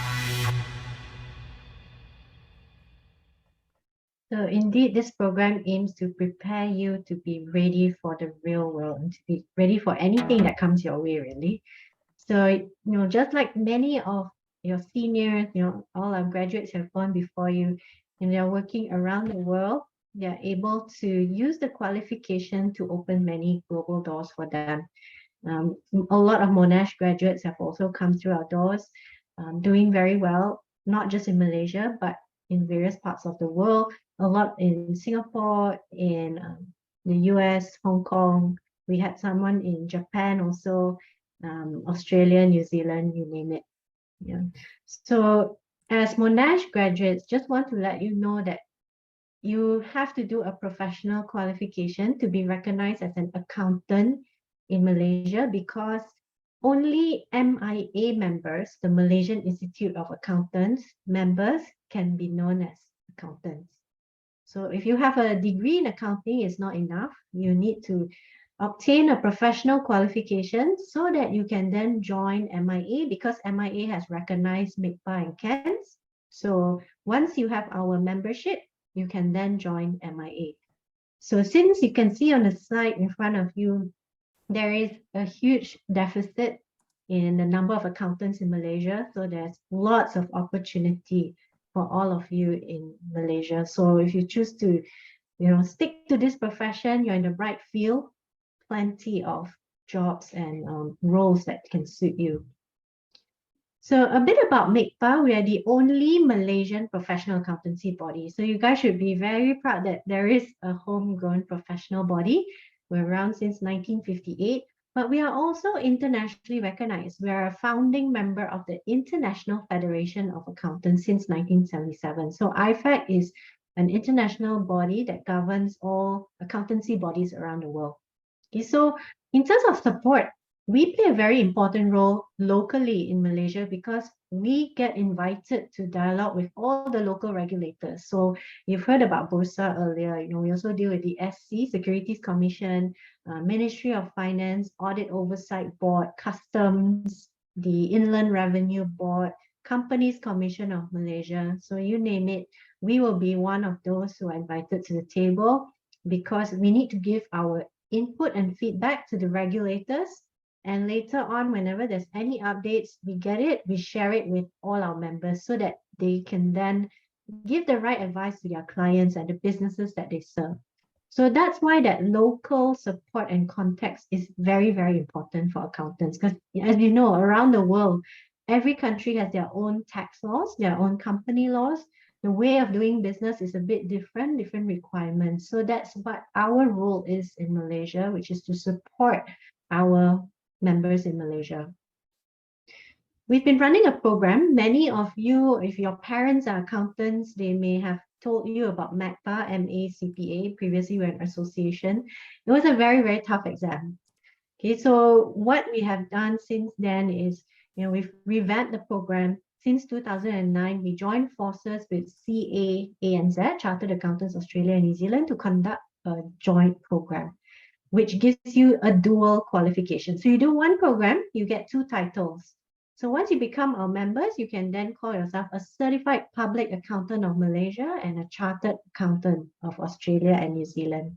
So indeed, this program aims to prepare you to be ready for the real world and to be ready for anything that comes your way, really. So, just like many of your seniors, all our graduates have gone before you, and they're working around the world, they're able to use the qualification to open many global doors for them. A lot of Monash graduates have also come through our doors, doing very well, not just in Malaysia, but in various parts of the world, a lot in Singapore, in the US, Hong Kong. We had someone in Japan also, Australia, New Zealand, you name it. Yeah. So as Monash graduates, just want to let you know that you have to do a professional qualification to be recognized as an accountant in Malaysia, because only MIA members, the Malaysian Institute of Accountants members, can be known as accountants. So if you have a degree in accounting, it's not enough. You need to obtain a professional qualification so that you can then join MIA, because MIA has recognized MICPA and CANS. So once you have our membership, you can then join MIA. So since you can see on the slide in front of you, there is a huge deficit in the number of accountants in Malaysia. So there's lots of opportunity for all of you in Malaysia. So if you choose to, stick to this profession, you're in the right field, plenty of jobs and roles that can suit you. So a bit about MICPA, we are the only Malaysian professional accountancy body. So you guys should be very proud that there is a homegrown professional body. We're around since 1958, but we are also internationally recognized. We are a founding member of the International Federation of Accountants since 1977. So IFAC is an international body that governs all accountancy bodies around the world. Okay, so in terms of support, we play a very important role locally in Malaysia because we get invited to dialogue with all the local regulators. So you've heard about Bursa earlier. We also deal with the SC, Securities Commission, Ministry of Finance, Audit Oversight Board, Customs, the Inland Revenue Board, Companies Commission of Malaysia. So you name it, we will be one of those who are invited to the table because we need to give our input and feedback to the regulators. And later on, whenever there's any updates, we get it, we share it with all our members so that they can then give the right advice to their clients and the businesses that they serve. So that's why that local support and context is very, very important for accountants. Because as you know, around the world, every country has their own tax laws, their own company laws. The way of doing business is a bit different requirements. So that's what our role is in Malaysia, which is to support our members in Malaysia. We've been running a program. Many of you, if your parents are accountants, they may have told you about MICPA, MICPA. Previously, we were an association. It was a very, very tough exam. Okay, so what we have done since then is, we've revamped the program. Since 2009, we joined forces with CAANZ, Chartered Accountants Australia and New Zealand, to conduct a joint program, which gives you a dual qualification. So you do one program, you get 2 titles. So once you become our members, you can then call yourself a Certified Public Accountant of Malaysia and a Chartered Accountant of Australia and New Zealand.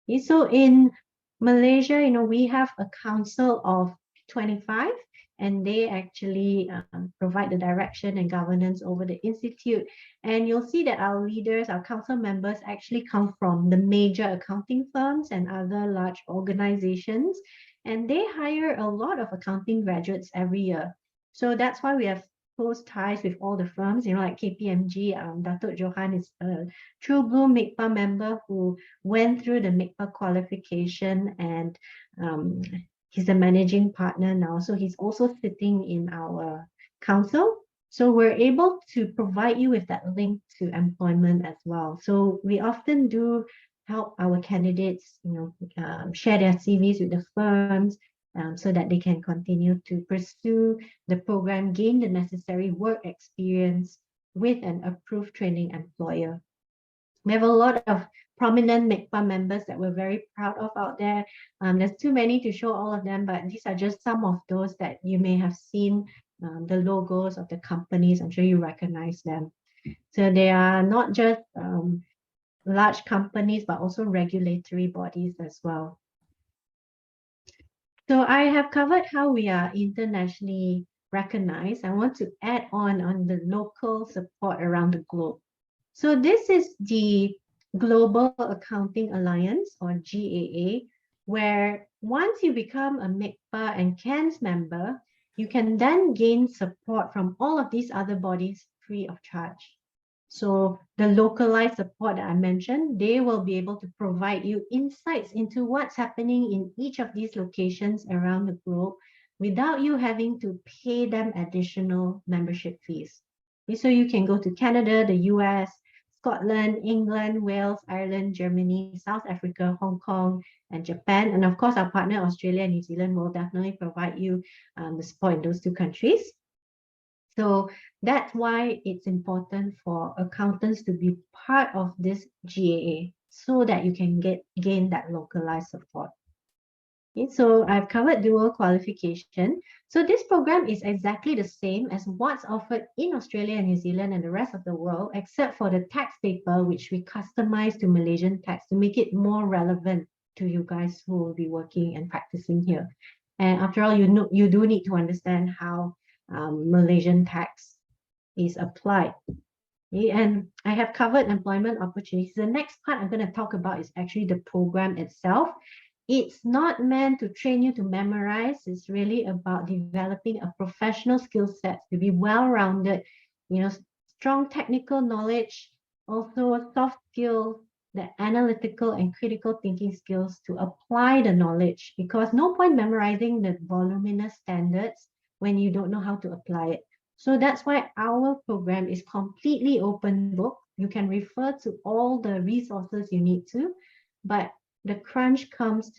Okay, so in Malaysia, we have a council of 25, and they actually provide the direction and governance over the institute. And you'll see that our leaders, our council members actually come from the major accounting firms and other large organizations, and they hire a lot of accounting graduates every year. So that's why we have close ties with all the firms, like KPMG. Datuk Johan is a true blue MICPA member who went through the MICPA qualification, and he's a managing partner now. So he's also sitting in our council. So we're able to provide you with that link to employment as well. So we often do help our candidates, share their CVs with the firms so that they can continue to pursue the program, gain the necessary work experience with an approved training employer. We have a lot of prominent MICPA members that we're very proud of out there. There's too many to show all of them, but these are just some of those that you may have seen, the logos of the companies. I'm sure you recognize them. So they are not just large companies, but also regulatory bodies as well. So I have covered how we are internationally recognized. I want to add on the local support around the globe. So this is the Global Accounting Alliance, or GAA, where once you become a MICPA and CANS member, you can then gain support from all of these other bodies free of charge. So the localized support that I mentioned, they will be able to provide you insights into what's happening in each of these locations around the globe without you having to pay them additional membership fees. Okay, so you can go to Canada, the US, Scotland, England, Wales, Ireland, Germany, South Africa, Hong Kong, and Japan. And of course, our partner, Australia and New Zealand, will definitely provide you the support in those two countries. So that's why it's important for accountants to be part of this GAA so that you can gain that localized support. Okay, so I've covered dual qualification. So this program is exactly the same as what's offered in Australia and New Zealand and the rest of the world, except for the tax paper, which we customize to Malaysian tax to make it more relevant to you guys who will be working and practicing here. And after all, you do need to understand how Malaysian tax is applied. Okay, and I have covered employment opportunities. The next part I'm going to talk about is actually the program itself. It's not meant to train you to memorize. It's really about developing a professional skill set to be well-rounded, strong technical knowledge, also soft skills, the analytical and critical thinking skills to apply the knowledge, because no point memorizing the voluminous standards when you don't know how to apply it. So that's why our program is completely open book. You can refer to all the resources you need to, but the crunch comes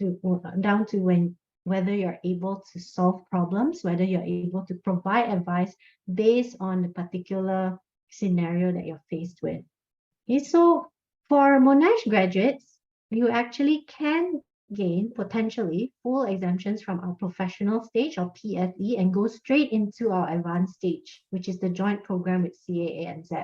down to whether you're able to solve problems, whether you're able to provide advice based on the particular scenario that you're faced with. Okay, so for Monash graduates, you actually can gain potentially full exemptions from our professional stage or PSE and go straight into our advanced stage, which is the joint program with CAA and Z.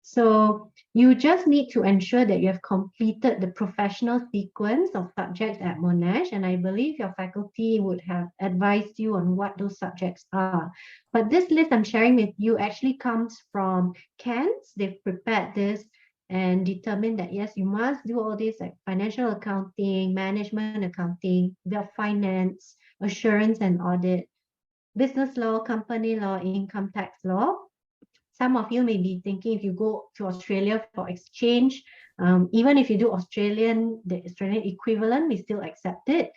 So you just need to ensure that you have completed the professional sequence of subjects at Monash, and I believe your faculty would have advised you on what those subjects are. But this list I'm sharing with you actually comes from CANS. They've prepared this and determined that, yes, you must do all this like financial accounting, management accounting, the finance, assurance and audit, business law, company law, income tax law. Some of you may be thinking if you go to Australia for exchange, even if you do the Australian equivalent, we still accept it.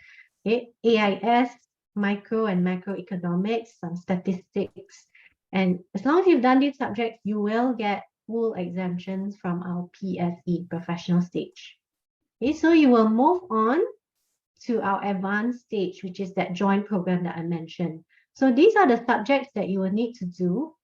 Okay? AIS, micro and macroeconomics, some statistics. And as long as you've done these subjects, you will get full exemptions from our PSE, professional stage. Okay, so you will move on to our advanced stage, which is that joint program that I mentioned. So these are the subjects that you will need to do.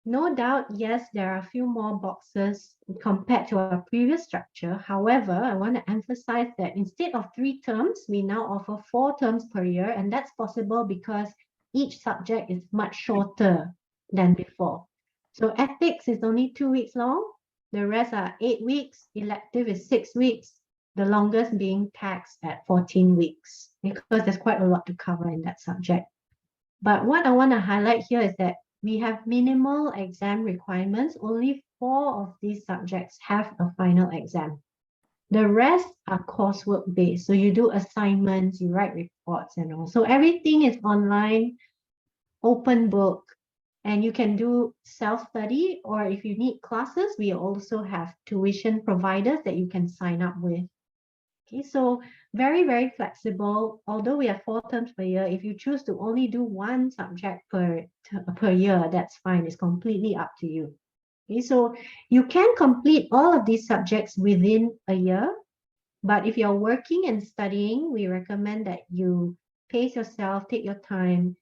No doubt, yes, there are a few more boxes compared to our previous structure. However, I want to emphasize that instead of 3 terms, we now offer 4 terms per year, and that's possible because each subject is much shorter than before. So ethics is only 2 weeks long. The rest are 8 weeks. Elective is 6 weeks. The longest being tax at 14 weeks, because there's quite a lot to cover in that subject. But what I want to highlight here is that we have minimal exam requirements. Only 4 of these subjects have a final exam. The rest are coursework based. So you do assignments, you write reports and all. So everything is online, open book, and you can do self-study, or if you need classes, we also have tuition providers that you can sign up with. Okay, so very, very flexible. Although we have 4 terms per year, if you choose to only do 1 subject per year, that's fine. It's completely up to you. Okay, so you can complete all of these subjects within a year, but if you're working and studying, we recommend that you pace yourself, take your time,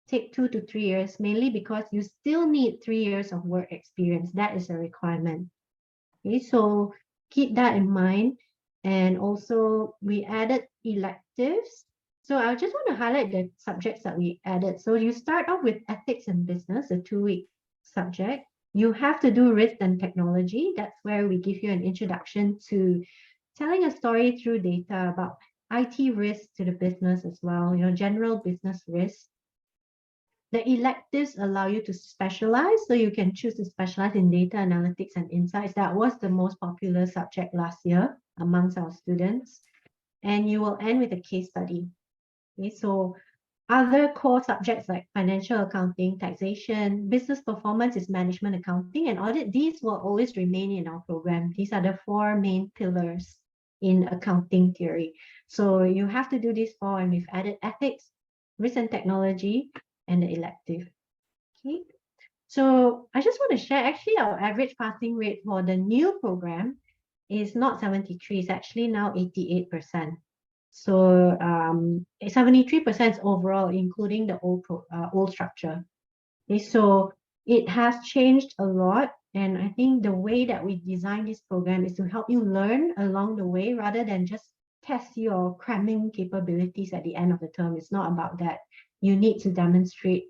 take 2 to 3 years, mainly because you still need 3 years of work experience. That is a requirement. Okay, so keep that in mind. And also we added electives. So I just want to highlight the subjects that we added. So you start off with ethics and business, a 2-week subject. You have to do risk and technology. That's where we give you an introduction to telling a story through data about IT risk to the business as well, general business risk. The electives allow you to specialize, so you can choose to specialize in data analytics and insights. That was the most popular subject last year amongst our students. And you will end with a case study. Okay, so other core subjects like financial accounting, taxation, business performance is management accounting, and audit, these will always remain in our program. These are the 4 main pillars in accounting theory. So you have to do these 4, and we've added ethics, risk and technology, and the elective. Okay, so I just want to share, actually our average passing rate for the new program is not 73, it's actually now 88%. So 73% overall, including the old structure. Okay, so it has changed a lot. And I think the way that we design this program is to help you learn along the way rather than just test your cramming capabilities at the end of the term. It's not about that. You need to demonstrate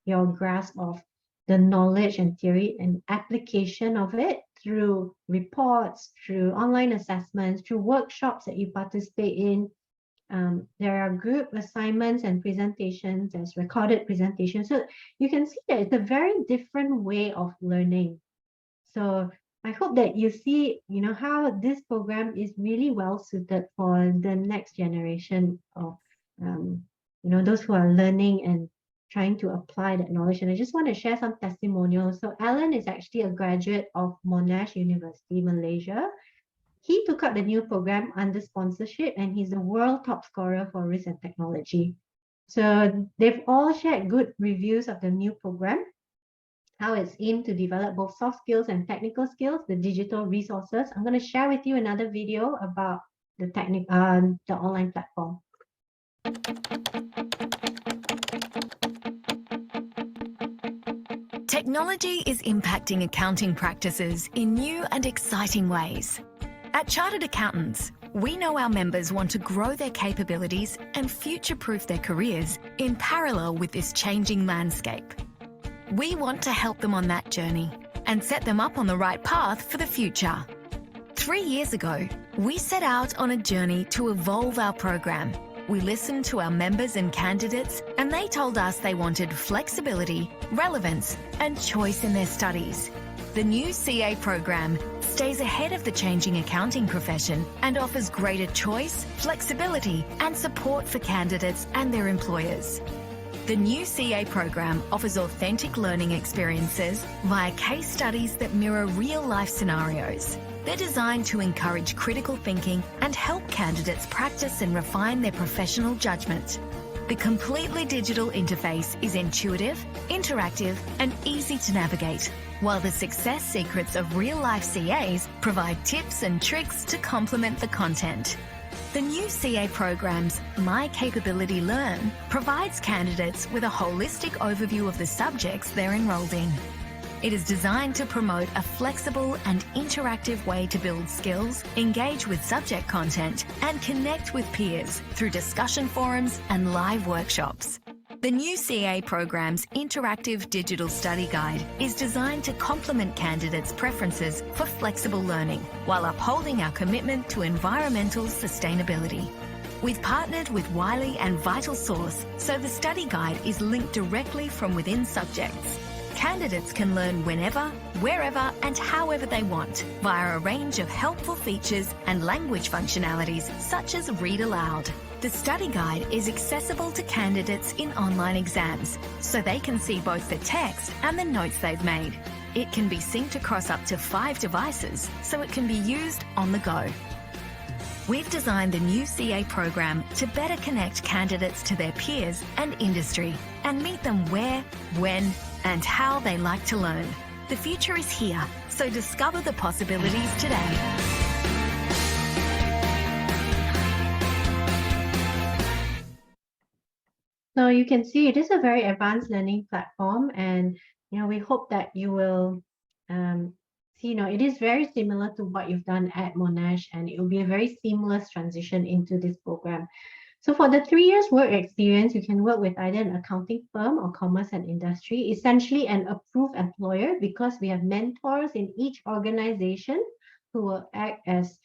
your grasp of the knowledge and theory and application of it through reports, through online assessments, through workshops that you participate in. There are group assignments and presentations, there's recorded presentations. So you can see that it's a very different way of learning. So I hope that you see, how this program is really well suited for the next generation of, those who are learning and trying to apply that knowledge. And I just want to share some testimonials. So Alan is actually a graduate of Monash University, Malaysia. He took up the new program under sponsorship, and he's the world top scorer for risk and technology. So they've all shared good reviews of the new program, how it's aimed to develop both soft skills and technical skills, the digital resources. I'm going to share with you another video about the online platform. Technology is impacting accounting practices in new and exciting ways. At Chartered Accountants, we know our members want to grow their capabilities and future-proof their careers in parallel with this changing landscape. We want to help them on that journey and set them up on the right path for the future. 3 years ago, we set out on a journey to evolve our program. We listened to our members and candidates, and they told us they wanted flexibility, relevance, and choice in their studies. The new CA program stays ahead of the changing accounting profession and offers greater choice, flexibility, and support for candidates and their employers. The new CA program offers authentic learning experiences via case studies that mirror real-life scenarios. They're designed to encourage critical thinking and help candidates practice and refine their professional judgment. The completely digital interface is intuitive, interactive, and easy to navigate, while the success secrets of real-life CAs provide tips and tricks to complement the content. The new CA program's My Capability Learn provides candidates with a holistic overview of the subjects they're enrolled in. It is designed to promote a flexible and interactive way to build skills, engage with subject content, and connect with peers through discussion forums and live workshops. The new CA program's interactive digital study guide is designed to complement candidates' preferences for flexible learning while upholding our commitment to environmental sustainability. We've partnered with Wiley and Vital Source, so the study guide is linked directly from within subjects. Candidates can learn whenever, wherever, and however they want via a range of helpful features and language functionalities such as Read Aloud. The study guide is accessible to candidates in online exams, so they can see both the text and the notes they've made. It can be synced across up to 5 devices, so it can be used on the go. We've designed the new CA program to better connect candidates to their peers and industry and meet them where, when, and how they like to learn. The future is here, so discover the possibilities today. So you can see it is a very advanced learning platform, and we hope that you will see, it is very similar to what you've done at Monash, and it will be a very seamless transition into this program. So for the 3 years work experience, you can work with either an accounting firm or commerce and industry, essentially an approved employer, because we have mentors in each organization who will act as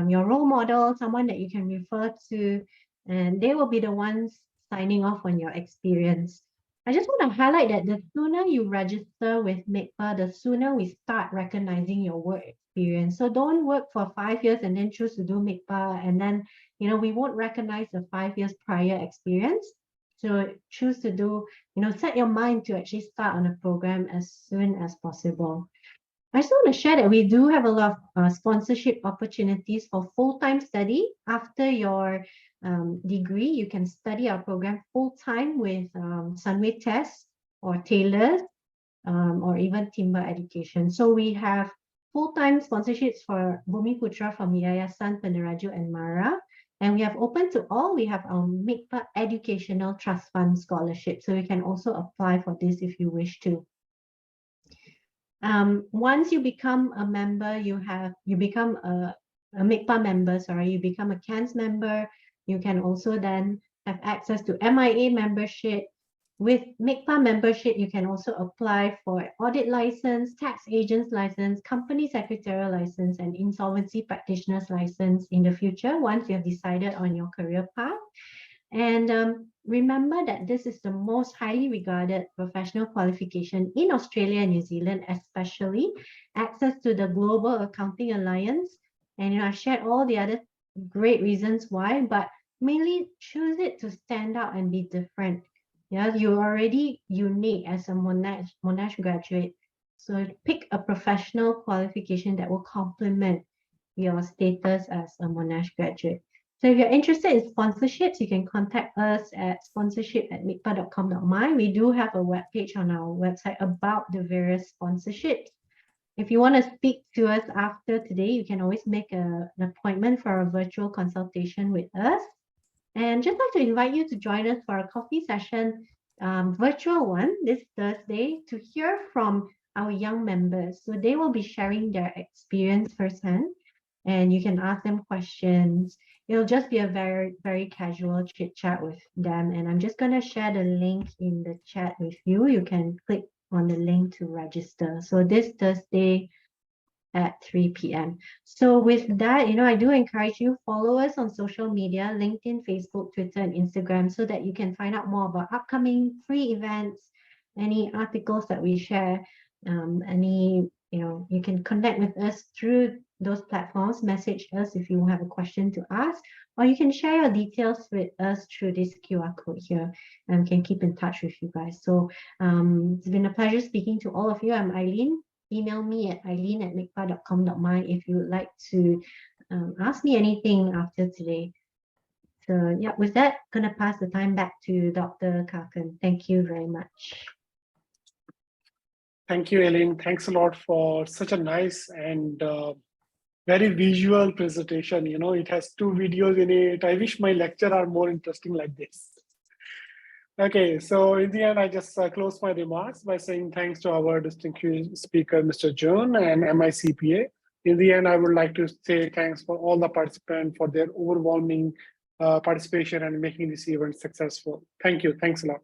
your role model, someone that you can refer to, and they will be the ones signing off on your experience. I just want to highlight that the sooner you register with MICPA, the sooner we start recognizing your work experience. So don't work for 5 years and then choose to do MICPA, and then we won't recognize the 5 years prior experience. So choose to do, set your mind to actually start on a program as soon as possible. I just want to share that we do have a lot of sponsorship opportunities for full-time study. After your degree, you can study our program full-time with Sunway Test or Taylor or even Timber Education. So we have full-time sponsorships for Bumi Putra from Yayasan Peneraju and Mara. And we have open to all. We have our MICPA Educational Trust Fund Scholarship. So you can also apply for this if you wish to. Once you become a member, you become a MICPA member, you become a CANS member. You can also then have access to MIA membership. With MICPA membership, you can also apply for audit license, tax agent's license, company secretarial license, and insolvency practitioner's license in the future once you have decided on your career path. And remember that this is the most highly regarded professional qualification in Australia and New Zealand, especially access to the Global Accounting Alliance. And I shared all the other great reasons why, but mainly choose it to stand out and be different. Yeah, you're already unique as a Monash graduate. So pick a professional qualification that will complement your status as a Monash graduate. So if you're interested in sponsorships, you can contact us at sponsorship@micpa.com.my. We do have a webpage on our website about the various sponsorships. If you want to speak to us after today, you can always make an appointment for a virtual consultation with us. And just like to invite you to join us for a coffee session, virtual one this Thursday, to hear from our young members. So they will be sharing their experience firsthand, and you can ask them questions. It'll just be a very, very casual chit chat with them. And I'm just going to share the link in the chat with you. You can click on the link to register. So this Thursday at 3 p.m. So with that, I do encourage you, follow us on social media, LinkedIn, Facebook, Twitter, and Instagram, so that you can find out more about upcoming free events, any articles that we share, you can connect with us through those platforms, message us if you have a question to ask, or you can share your details with us through this QR code here, and we can keep in touch with you guys. So it's been a pleasure speaking to all of you. I'm Eileen. Email me at eileen@micpa.com.my if you would like to ask me anything after today. So yeah, with that, going to pass the time back to Dr. Kakan. Thank you very much. Thank you, Eileen. Thanks a lot for such a nice and very visual presentation. It has 2 videos in it. I wish my lecture are more interesting like this. Okay, so in the end, I just close my remarks by saying thanks to our distinguished speaker, Mr. John, and MICPA. In the end, I would like to say thanks for all the participants for their overwhelming participation and making this event successful. Thank you. Thanks a lot.